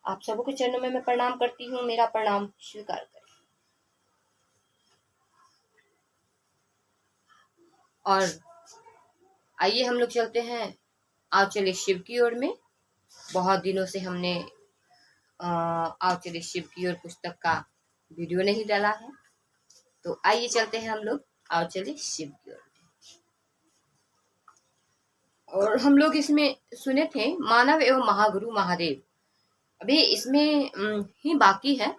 आप सबों के चरणों में मैं प्रणाम करती हूँ, मेरा प्रणाम स्वीकार करें। और आइए हम लोग चलते हैं, आओ चले शिव की ओर में। बहुत दिनों से हमने आओ चले शिव की ओर पुस्तक का वीडियो नहीं डाला है, तो आइए चलते हैं हम लोग आओ चले शिव की ओर। और हम लोग इसमें सुने थे मानव एवं महागुरु महादेव, अभी इसमें ही बाकी है,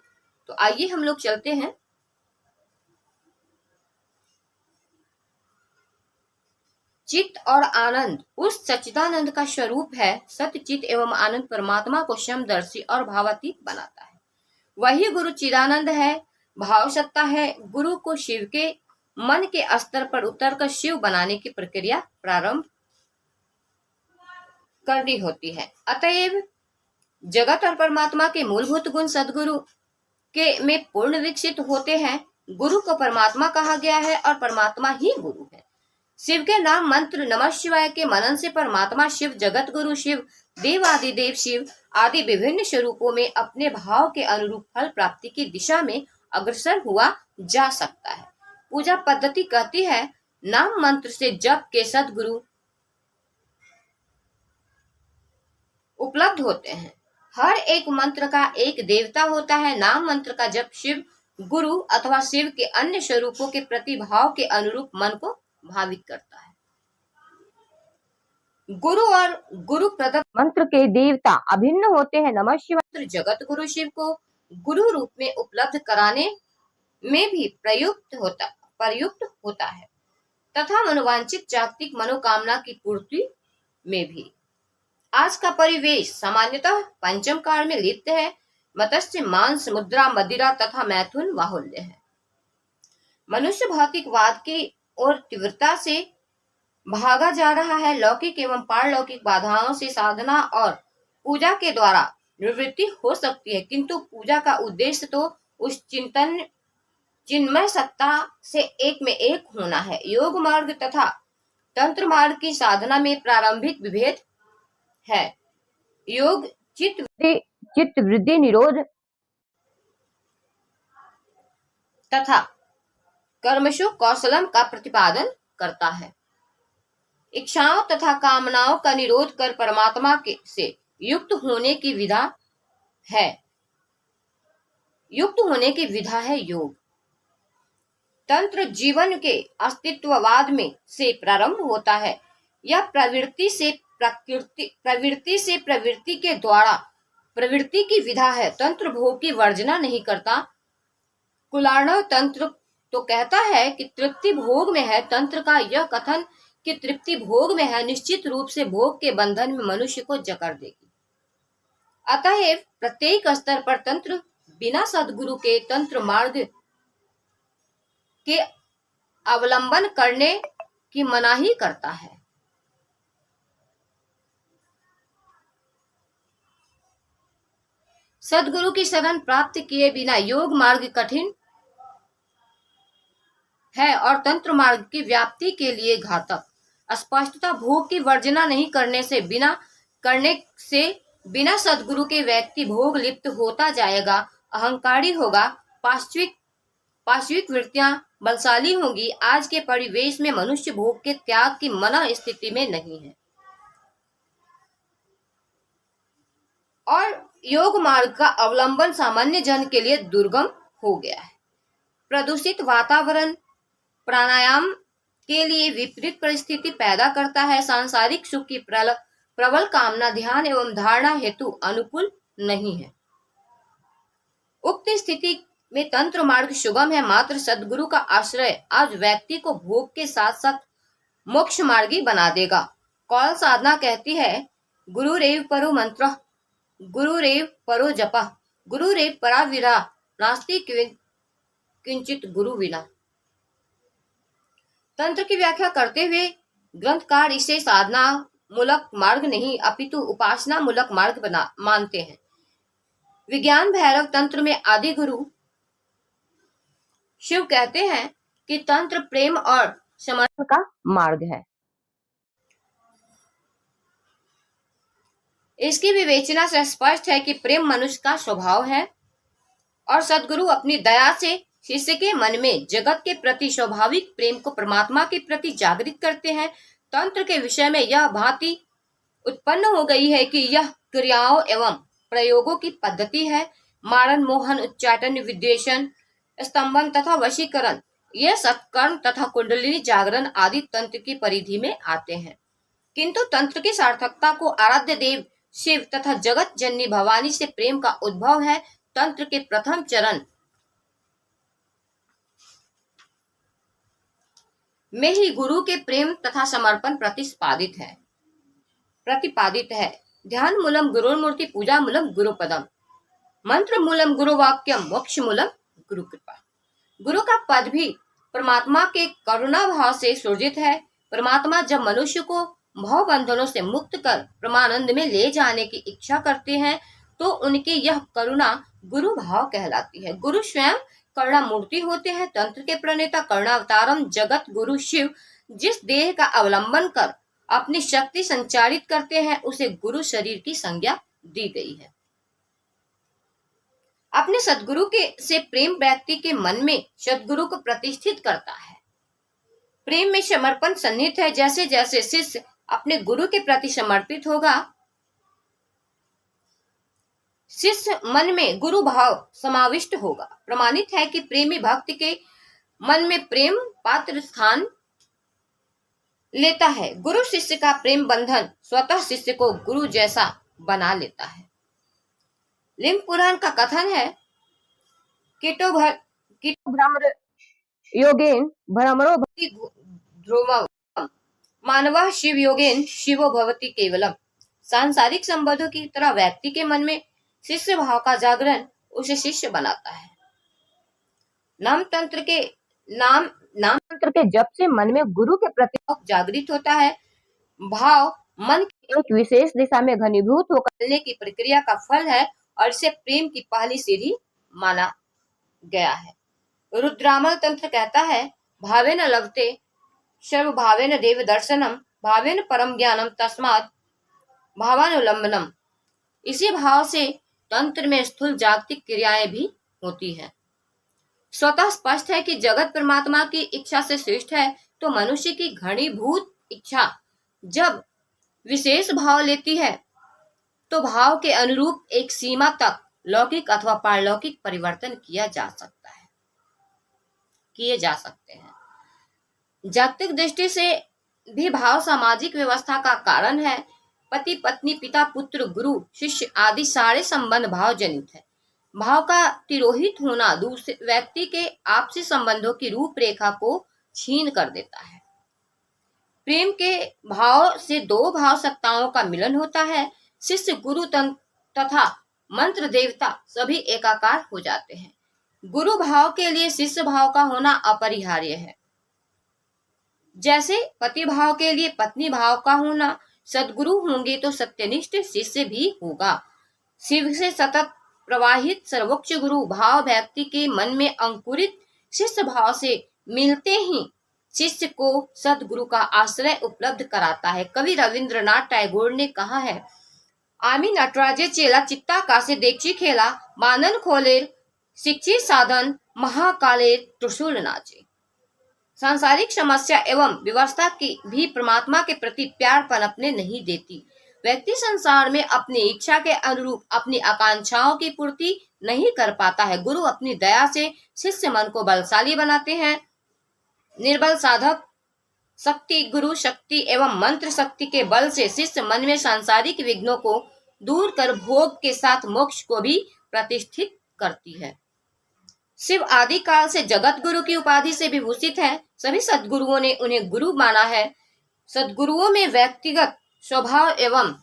तो आइए हम लोग चलते हैं। चित्त और आनंद उस सच्चिदानंद का स्वरूप है। सत्य चित्त एवं आनंद परमात्मा को समदर्शी और भावातीत बनाता है। वही गुरु चिदानंद है, भाव सत्ता है। गुरु को शिव के मन के स्तर पर उतरकर शिव बनाने की प्रक्रिया प्रारंभ करनी होती है। अतएव जगत और परमात्मा के मूलभूत गुण सदगुरु के में पूर्ण विकसित होते हैं। गुरु को परमात्मा कहा गया है और परमात्मा ही गुरु है। शिव के नाम मंत्र नमः शिवाय के मनन से परमात्मा शिव, जगत गुरु शिव, देव आदि देव शिव आदि विभिन्न स्वरूपों में अपने भाव के अनुरूप फल प्राप्ति की दिशा में अग्रसर हुआ जा सकता है। पूजा पद्धति कहती है नाम मंत्र से जप के सदगुरु उपलब्ध होते हैं। हर एक मंत्र का एक देवता होता है। नाम मंत्र का जप शिव गुरु अथवा शिव के अन्य स्वरूपों के प्रति भाव के अनुरूप मन को भावित करता है। गुरु और गुरु प्रदत्त मंत्र के देवता अभिन्न होते हैं। नमः शिवाय जगत गुरु शिव को गुरु रूप में उपलब्ध कराने में भी प्रयुक्त होता है तथा मनोवांछित जागतिक मनोकामना की पूर्ति में भी। आज का परिवेश सामान्यतः पंचम काल में लिप्त है। मत्स्य, मांस, मुद्रा, मदिरा तथा मैथुन बाहुल्य है। मनुष्य भौतिकवाद की ओर तीव्रता से भागा जा रहा है। लौकिक एवं पारलौकिक बाधाओं से साधना और पूजा के द्वारा निवृत्ति हो सकती है, किंतु पूजा का उद्देश्य तो उस चिन्मय सत्ता से एक में एक होना है। योग मार्ग तथा तंत्र मार्ग की साधना में प्रारंभिक विभेद है। योग चित्त वृद्धि निरोध तथा कर्मशु कौशलम का प्रतिपादन करता है। इच्छाओं तथा कामनाओं का निरोध कर परमात्मा के से युक्त होने की विधा है योग। तंत्र जीवन के अस्तित्ववाद में से प्रारंभ होता है। यह प्रवृत्ति से प्रवृत्ति के द्वारा प्रवृत्ति की विधा है। तंत्र भोग की वर्जना नहीं करता। कुलार्णव तंत्र तो कहता है कि तृप्ति भोग में है। तंत्र का यह कथन कि तृप्ति भोग में है निश्चित रूप से भोग के बंधन में मनुष्य को जकड़ देगी। अतएव प्रत्येक स्तर पर तंत्र बिना सदगुरु के तंत्र मार्ग के अवलंबन करने की मनाही करता है। सदगुरु की शरण प्राप्त किए बिना योग मार्ग कठिन है और तंत्र मार्ग की व्याप्ति के लिए घातक। स्पष्टता भोग की वर्जना नहीं करने से बिना सदगुरु के व्यक्ति भोग लिप्त होता जाएगा, अहंकारी होगा, पाश्विक वृत्तियां बलशाली होंगी। आज के परिवेश में मनुष्य भोग के त्याग की मना स्थिति में नहीं है और योग मार्ग का अवलंबन सामान्य जन के लिए दुर्गम हो गया है। प्रदूषित वातावरण प्राणायाम के लिए विपरीत परिस्थिति पैदा करता है। सांसारिक सुख की प्रबल कामना ध्यान एवं धारणा हेतु अनुकूल नहीं है। उक्त स्थिति में तंत्र मार्ग सुगम है। मात्र सदगुरु का आश्रय आज व्यक्ति को भोग के साथ साथ मोक्ष मार्गी बना देगा। कौल साधना कहती है गुरुरेव परो मंत्र, गुरुरेव परो जपा, गुरुरेव परा विरा, नास्ति किंचित गुरु विना। तंत्र की व्याख्या करते हुए ग्रंथकार इसे साधना मूलक मार्ग नहीं अपितु उपासना मूलक मार्ग मानते हैं। विज्ञान भैरव तंत्र में आदि गुरु शिव कहते हैं कि तंत्र प्रेम और समर्पण का मार्ग है। इसकी विवेचना से स्पष्ट है कि प्रेम मनुष्य का स्वभाव है और सद्गुरु अपनी दया से शिष्य के मन में जगत के प्रति स्वाभाविक प्रेम को परमात्मा के प्रति जागृत करते हैं। तंत्र के विषय में यह भांति उत्पन्न हो गई है कि यह क्रियाओं एवं प्रयोगों की पद्धति है। मारण, मोहन, उच्चाटन, विद्वेषण, स्तंभन तथा वशीकरण ये सत्कर्म तथा कुंडलिनी जागरण आदि तंत्र की परिधि में आते हैं। किंतु तंत्र की सार्थकता को आराध्य देव शिव तथा जगत जननी भवानी से प्रेम का उद्भव है। तंत्र के प्रथम चरण में ही गुरु के प्रेम तथा समर्पण प्रतिपादित है। ध्यान मूलम गुरुर्मूर्ति, पूजा मूलम गुरुपदम, मंत्र मूलम गुरुवाक्यम, मोक्ष मूलम गुरु कृपा। गुरु का पद भी परमात्मा के करुणा भाव से सृजित है। परमात्मा जब मनुष्य को भव बंधनों से मुक्त कर परमानंद में ले जाने की इच्छा करते हैं तो उनकी यह करुणा गुरु भाव कहलाती है। गुरु स्वयं करुणा मूर्ति होते हैं। तंत्र के प्रणेता करुणावतारम जगत गुरु शिव जिस देह का अवलंबन कर अपनी शक्ति संचारित करते हैं उसे गुरु शरीर की संज्ञा दी गई है। अपने सद्गुरु के से प्रेम व्यक्ति के मन में सद्गुरु को प्रतिष्ठित करता है। प्रेम में समर्पण सन्निहित है। जैसे जैसे शिष्य अपने गुरु के प्रति समर्पित होगा, शिष्य मन में गुरु भाव समाविष्ट होगा। प्रमाणित है कि प्रेमी भक्त के मन में प्रेम पात्र स्थान लेता है। गुरु शिष्य का प्रेम बंधन स्वतः शिष्य को गुरु जैसा बना लेता है। लिंग पुराण का कथन है, कीटो भ्रमर योगेन भ्रमरो भवति ध्रुवम्, मानवः शिव योगेन शिवो भवति केवलम। सांसारिक संबंधों की तरह व्यक्ति के मन में शिष्य भाव का जागरण उसे शिष्य बनाता है। नाम तंत्र के जप से मन में गुरु के प्रति जागृत होता है। भाव मन की एक विशेष दिशा में घनीभूत होकर चलने की प्रक्रिया का फल है और इसे प्रेम की पहली सीढ़ी माना गया है। रुद्रामल तंत्र कहता है, भावेन लभते सर्व भावेन देव दर्शनम, भावेन परम ज्ञानम तस्मात् भावानुलंबनम। इसी भाव से तंत्र में स्थूल जागतिक क्रियाएं भी होती हैं। स्वतः स्पष्ट है कि जगत परमात्मा की इच्छा से श्रेष्ठ है, तो मनुष्य की घनीभूत इच्छा जब विशेष भाव लेती है तो भाव के अनुरूप एक सीमा तक लौकिक अथवा पारलौकिक परिवर्तन किए जा सकते हैं। जागतिक दृष्टि से भी भाव सामाजिक व्यवस्था का कारण है। पति पत्नी, पिता पुत्र, गुरु शिष्य आदि सारे संबंध भाव जनित है। भाव का तिरोहित होना दूसरे व्यक्ति के आपसी संबंधों की रूपरेखा को छीन कर देता है। प्रेम के भाव से दो भाव सत्ताओं का मिलन होता है। शिष्य, गुरु तथा मंत्र देवता सभी एकाकार हो जाते हैं। गुरु भाव के लिए शिष्य भाव का होना अपरिहार्य है। जैसे पति भाव के लिए पत्नी भाव का होना, सद्गुरु होंगे तो सत्यनिष्ठ शिष्य भी होगा। शिव से सतत प्रवाहित सर्वोच्च गुरु भाव व्यक्ति के मन में अंकुरित शिष्य भाव से मिलते ही शिष्य को सद्गुरु का आश्रय उपलब्ध कराता है। कवि रविंद्रनाथ टैगोर ने कहा है, आमी नटराजे चेला चित्ता कासे देखची खेला, मानन खोलेर शिक्षी साधन महाकालेर त्रिशूल नाचे। सांसारिक समस्या एवं व्यवस्था की भी परमात्मा के प्रति प्यार पनपने नहीं देती। व्यक्ति संसार में अपनी इच्छा के अनुरूप अपनी आकांक्षाओं की पूर्ति नहीं कर पाता है। गुरु अपनी दया से शिष्य मन को बलशाली बनाते हैं। निर्बल साधक शक्ति, गुरु शक्ति एवं मंत्र शक्ति के बल से शिष्य मन में सांसारिक विघ्नों को दूर कर भोग के साथ मोक्ष को भी प्रतिष्ठित करती है। शिव आदि काल से जगत गुरु की उपाधि से विभूषित है। सभी सद्गुरुओं ने उन्हें गुरु माना है। सद्गुरुओं में व्यक्तिगत स्वभाव एवं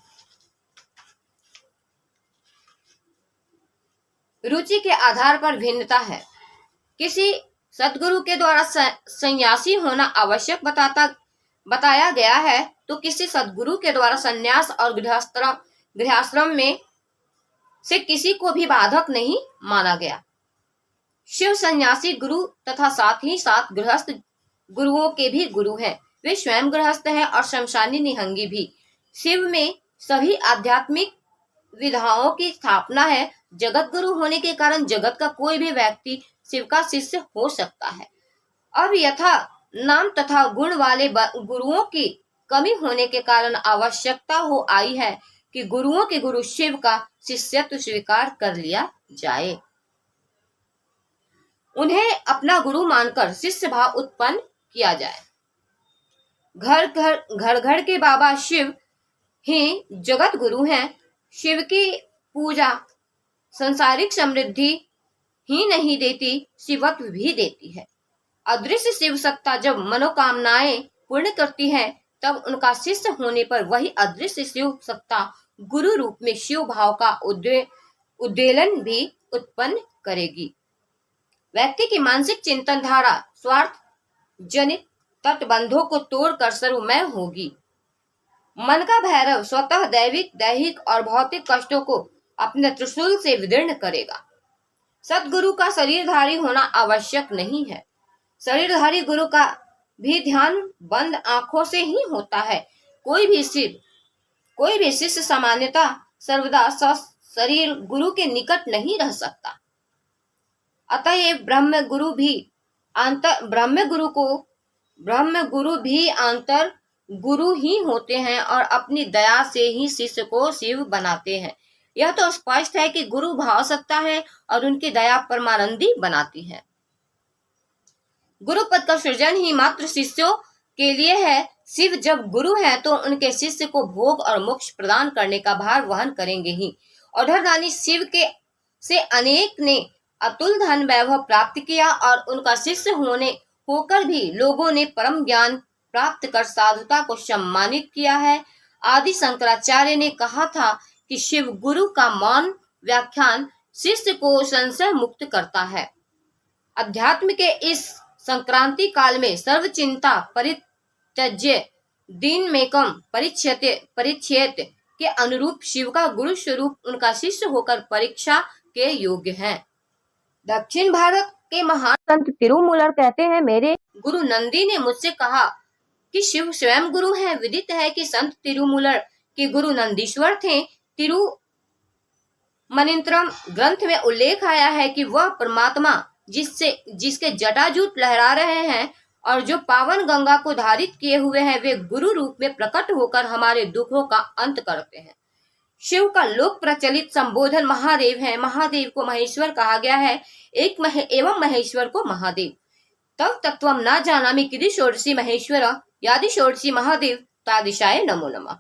रुचि के आधार पर भिन्नता है। किसी सद्गुरु के द्वारा सन्यासी होना आवश्यक बताया गया है तो किसी सद्गुरु के द्वारा सन्यास और गृहस्थाश्रम में से किसी को भी बाधक नहीं माना गया। शिव सन्यासी गुरु तथा साथ ही साथ गृहस्थ गुरुओं के भी गुरु हैं। वे स्वयं गृहस्थ हैं और शमशानी निहंगी भी। शिव में सभी आध्यात्मिक विधाओं की स्थापना है। जगत गुरु होने के कारण जगत का कोई भी व्यक्ति शिव का शिष्य हो सकता है। अब यथा नाम तथा गुण वाले गुरुओं की कमी होने के कारण आवश्यकता हो आई है कि गुरुओं के गुरु शिव का शिष्यत्व स्वीकार कर लिया जाए। उन्हें अपना गुरु मानकर शिष्य भाव उत्पन्न किया जाए। घर घर के बाबा शिव ही जगत गुरु हैं। शिव की पूजा संसारिक समृद्धि ही नहीं देती, शिवत्व भी देती है। अदृश्य शिव सत्ता जब मनोकामनाएं पूर्ण करती है, तब उनका शिष्य होने पर वही अदृश्य शिव सत्ता गुरु रूप में शिव भाव का उद्वेलन भी उत्पन्न करेगी। व्यक्ति की मानसिक चिंतन धारा स्वार्थ जनित तटबंधों को तोड़कर सर्वमय होगी। मन का भैरव स्वतः दैविक, दैहिक और भौतिक कष्टों को अपने त्रिशूल से विदीर्ण करेगा। सदगुरु का शरीरधारी होना आवश्यक नहीं है। शरीरधारी गुरु का भी ध्यान बंद आंखों से ही होता है। कोई भी शिष्य सामान्यतः सर्वदा शरीर गुरु के निकट नहीं रह सकता। अतः ब्रह्म गुरु भी आंतर गुरु ही होते हैं और अपनी दया से ही शिष्य को शिव बनाते हैं। यह तो स्पष्ट है कि गुरु भाव सत्ता है और उनकी दया परमानंदी बनाती है। गुरु पद का सृजन ही मात्र शिष्यों के लिए है। शिव जब गुरु हैं तो उनके शिष्य को भोग और मोक्ष प्रदान करने का भार वहन करेंगे ही। औढ़रदानी शिव के से अनेक ने अतुल धन वैभव प्राप्त किया और उनका शिष्य होकर भी लोगों ने परम ज्ञान प्राप्त कर साधुता को सम्मानित किया है। आदि शंकराचार्य ने कहा था कि शिव गुरु का मौन व्याख्यान शिष्य को संशय मुक्त करता है। अध्यात्म के इस संक्रांति काल में सर्व चिंता परित्यज्य दीनमेकं परिच्छेद के अनुरूप शिव का गुरु स्वरूप उनका शिष्य होकर परीक्षा के योग्य है। दक्षिण भारत के महान संत तिरुमूलर कहते हैं, मेरे गुरु नंदी ने मुझसे कहा कि शिव स्वयं गुरु हैं। विदित है कि संत तिरुमूलर के गुरु नंदीश्वर थे। तिरुमनिंत्रम ग्रंथ में उल्लेख आया है कि वह परमात्मा जिसके जटाजूट लहरा रहे हैं और जो पावन गंगा को धारित किए हुए हैं, वे गुरु रूप में प्रकट होकर हमारे दुखों का अंत करते हैं। शिव का लोक प्रचलित संबोधन महादेव है। महादेव को महेश्वर कहा गया है, एवं महेश्वर को महादेव। तव तत्वम न जानामि किदि षोडशी महेश्वर यादि षोडशी महादेव तादिशाय नमो नमः।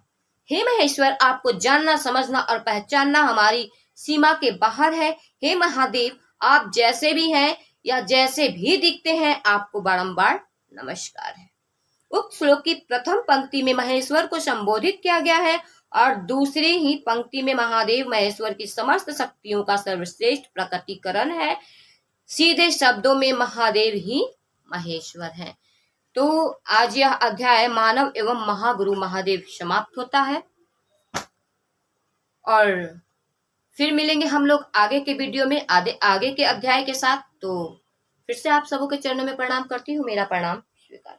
हे महेश्वर, आपको जानना, समझना और पहचानना हमारी सीमा के बाहर है। हे महादेव, आप जैसे भी हैं या जैसे भी दिखते हैं, आपको बारंबार नमस्कार है। उक्त श्लोक की प्रथम पंक्ति में महेश्वर को संबोधित किया गया है और दूसरी ही पंक्ति में महादेव महेश्वर की समस्त शक्तियों का सर्वश्रेष्ठ प्रकटीकरण है। सीधे शब्दों में महादेव ही महेश्वर हैं। तो आज यह अध्याय मानव एवं महागुरु महादेव समाप्त होता है और फिर मिलेंगे हम लोग आगे के वीडियो में आगे के अध्याय के साथ। तो फिर से आप सबों के चरणों में प्रणाम करती हूँ। मेरा प्रणाम स्वीकार।